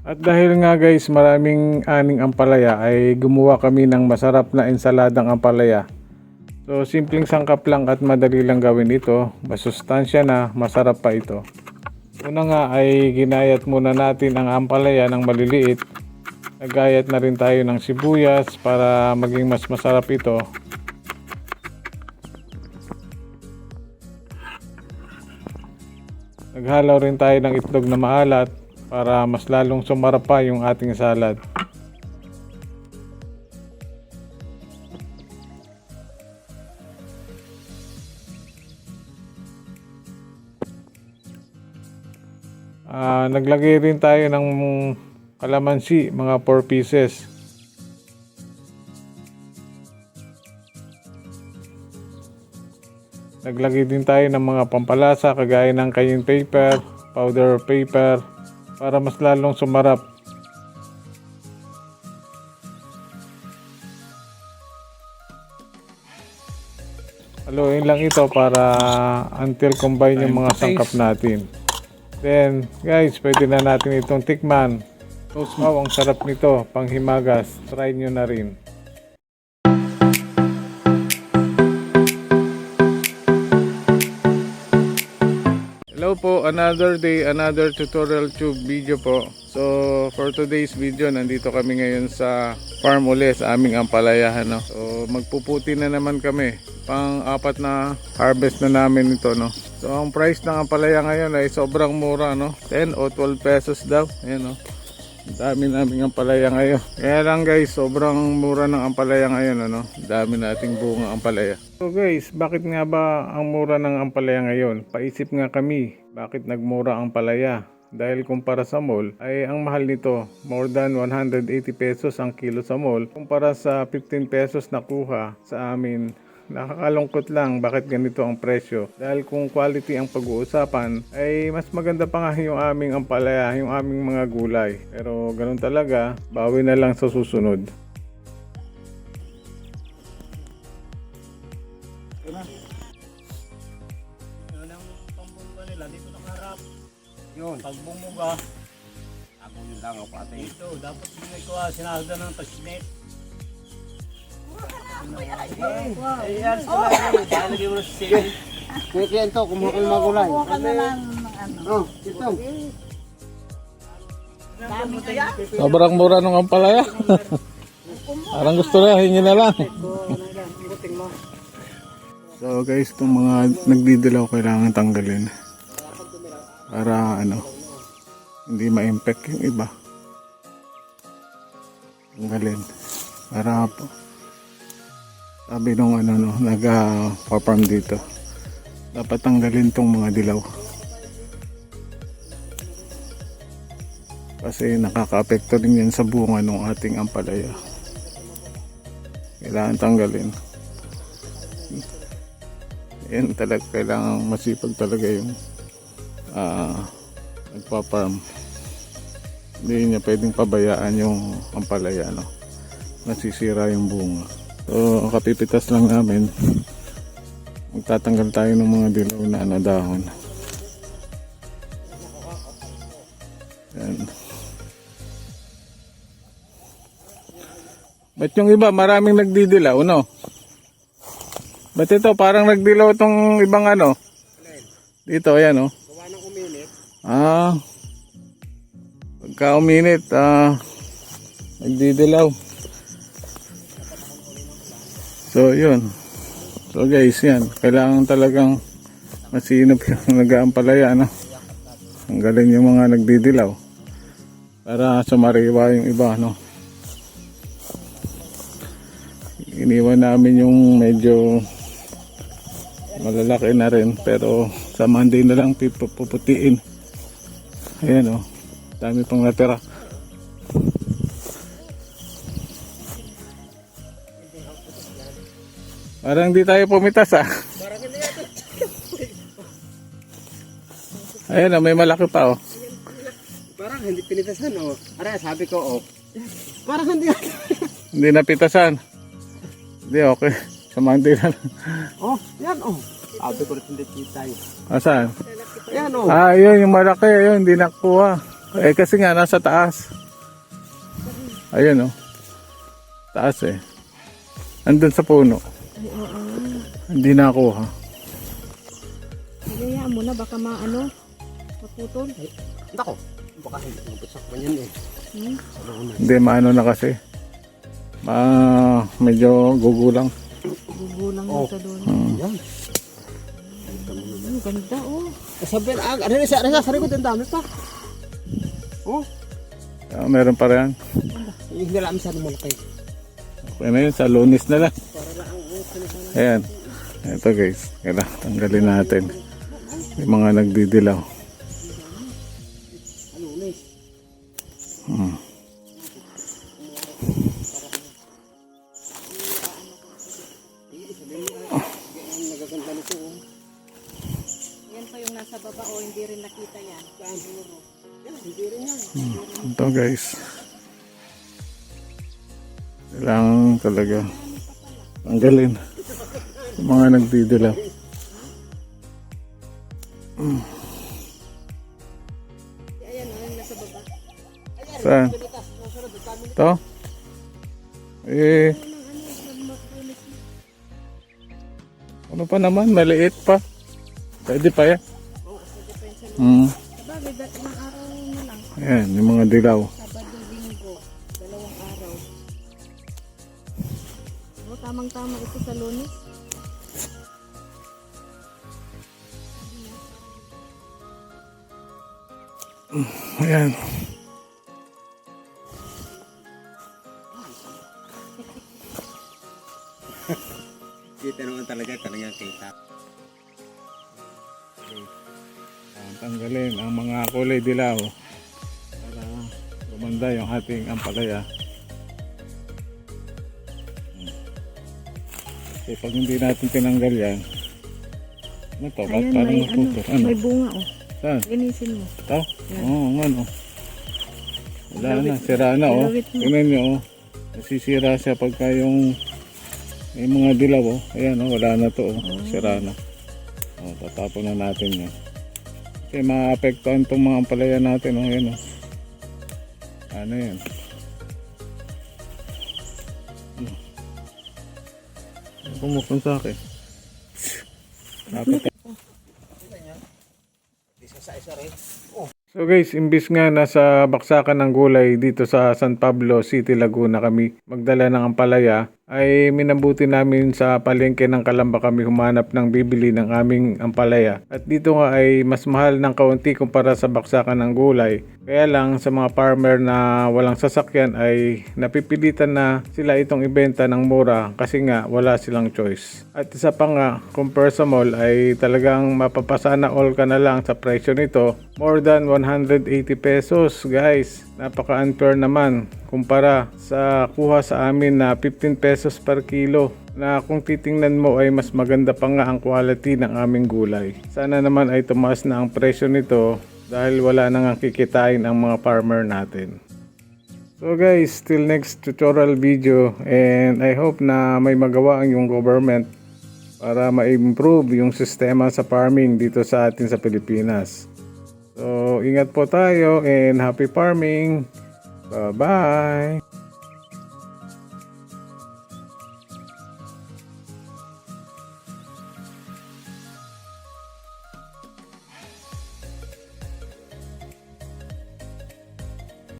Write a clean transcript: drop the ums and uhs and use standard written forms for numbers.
At dahil nga guys, maraming aning ampalaya, ay gumawa kami ng masarap na ensaladang ampalaya. So simpleng sangkap lang at madali lang gawin ito. Masustansya na, masarap pa ito. Una nga ay ginayat muna natin ang ampalaya ng maliliit. Nagayat na rin tayo ng sibuyas para maging mas masarap ito. Naghalaw rin tayo ng itlog na maalat para mas lalong sumarap pa yung ating salad. Naglagay rin tayo ng kalamansi, mga 4 pieces. Naglagay din tayo ng mga pampalasa kagaya ng cayenne pepper, powder pepper para mas lalong sumarap. Haluin lang ito para until combine yung mga sangkap natin. Then guys, pwede na natin itong tikman. Wow, ang sarap nito, panghimagas. Try nyo na rin. Hello po, another day, another tutorial tube video po. So for today's video, nandito kami ngayon sa farm ulit sa aming ampalayahan, no? So magpuputi na naman kami. Pang-apat na harvest na namin ito, no? So ang price ng ampalaya ngayon ay sobrang mura, no? 10 o 12 pesos daw. Ayan, no? Dami naming ampalaya ngayon. Kaya lang guys, sobrang mura ng ampalaya ngayon, ano? Dami nating bunga ampalaya. So guys, bakit nga ba ang mura ng ampalaya ngayon? Paisip nga kami, bakit nagmura ang ampalaya? Dahil kumpara sa mall, ay ang mahal nito. More than 180 pesos ang kilo sa mall. Kumpara sa 15 pesos na kuha sa amin. Nakakalungkot lang bakit ganito ang presyo. Dahil kung quality ang pag-uusapan, ay mas maganda pa nga yung aming ampalaya, yung aming mga gulay. Pero ganun talaga, bawi na lang sa susunod. Yun ang pambungga nila, dito nakaharap. Yun, pag bumuga, ako yung langaw pati. Ito, dapat may kuha, sinahagda ng pasinit. Ay, yan, sila rin. Dahil lagi mo na siya. Kaya ito, kumuha ka ng mga gulay. Kumuha ka na lang ng ano. Oh, ito. Dami kaya? Sobrang mura ng ampalaya. Parang gusto na, hingi na lang. So guys, itong mga nagdidilaw kailangan tanggalin. Para ano, hindi ma-impact yung iba. Tanggalin. Para po. Sabi nung ano, no, nag-farm dito, dapat tanggalin tong mga dilaw kasi nakaka-apekto rin yan sa bunga ng ating ampalaya. Kailangan tanggalin. Yan talaga, kailangan masipag talaga yung nagpa-farm. Hindi niya pwedeng pabayaan yung ampalaya, no? Nasisira yung bunga. So kapipitas lang namin, magtatanggal tayo ng mga dilaw na dahon. Yan. Ba't yung iba maraming nagdidilaw, no? Ba't ito parang nagdilaw tong ibang ano? Dito, ayan, no? Gawa ng uminit. Pagka uminit, nagdidilaw. So yun. So guys, yan. Kailangan talagang masinop yung nag-aampalaya, no? Tanggalin yung mga nagdidilaw para sumariwa yung iba, no? Iniwan namin yung medyo malalaki na rin, pero sa Monday na lang puputiin. Ayan, oh. Dami pang natira. Parang hindi tayo pumitas, ah. Ayan, oh, may malaki pa, oh. Parang hindi pinitasan, oh. Ara, sabi ko, oh. Parang hindi. Hindi napitasan. Hindi, okay. Sa Monday na lang. Oh, yan, oh. Sabi ko rin hindi kita, eh. Asan? Yan, oh. Ah, yun, yung malaki, yun, hindi nakuha. Eh kasi nga nasa taas. Ayun oh. Taas eh. Andun sa puno. Ay, oo. Hindi nakuha. Hayaan mo na, baka maano, maputol. Nako, baka hindi ko mapisak pa yan eh. Sa loonan. Hindi maano na kasi. Medyo gugulang. Gugulang na sa doon. Yan. Ang ganda, oh. Sabi, ano sa likod, ang dami pa. Oh, Meron pa rin. hindi na lang masyadong malaki. Okay na yun, sa Lunes na lang. Ayan. Ito guys, kailangan tanggalin natin. Yung mga nagdidilaw. Hmm. Yan pa yung nasa baba, oh, hindi rin nakita yan. Ito guys. Kailangan talaga tanggalin yung mga nagdidilaw. Ayan, oh, yung nasa baba. Saan? Ito? Eh, ano pa naman? Maliit pa. Pwede pa yan. Sabagay, ilang araw na lang. Ayan, yung mga dilaw. Sabado, Linggo, 2 araw. Oh, tamang-tama ito sa Lunes. Ayan. Kita naman talaga kita. Tanggalin ang mga kulay dilaw para gumanda yung ating ampalaya. Kasi pag hindi natin tinanggal yan, ano to? Ba't Ayan, parang may, naputo? Ano? may bunga, oh. Saan? Linisin mo. Ito? Oo, ano? Wala na, sira na oh. Ilawit mo. Tingnan nyo oh. Nasisira siya pagka yung may mga dilaw oh. Ayan oh, wala na to oh. Sira na. Oh, tatapon na natin yan. Kasi maapektuhan itong mga ampalaya natin oh. Ayan oh. Ano yan? Pumukon sa akin. Dapat. So guys, imbis nga nasa baksakan ng gulay dito sa San Pablo City, Laguna kami magdala ng ampalaya, ay minabuti namin sa palengke ng Calamba kami humanap ng bibili ng aming ampalaya. At dito nga ay mas mahal ng kaunti kumpara sa baksakan ng gulay. Kaya lang sa mga farmer na walang sasakyan ay napipilitan na sila itong ibenta ng mura kasi nga wala silang choice. At isa pa nga, compare sa mall ay talagang mapapasana all ka na lang sa presyo nito. More than 180 pesos guys. Napaka-unfair naman kumpara sa kuha sa amin na 15 pesos per kilo, na kung titingnan mo ay mas maganda pa nga ang quality ng aming gulay. Sana naman ay tumaas na ang presyo nito dahil wala nang kikitain ang mga farmer natin. So guys, till next tutorial video, and I hope na may magawa ang yung government para ma-improve yung sistema sa farming dito sa atin sa Pilipinas. So ingat po tayo and happy farming. Bye-bye!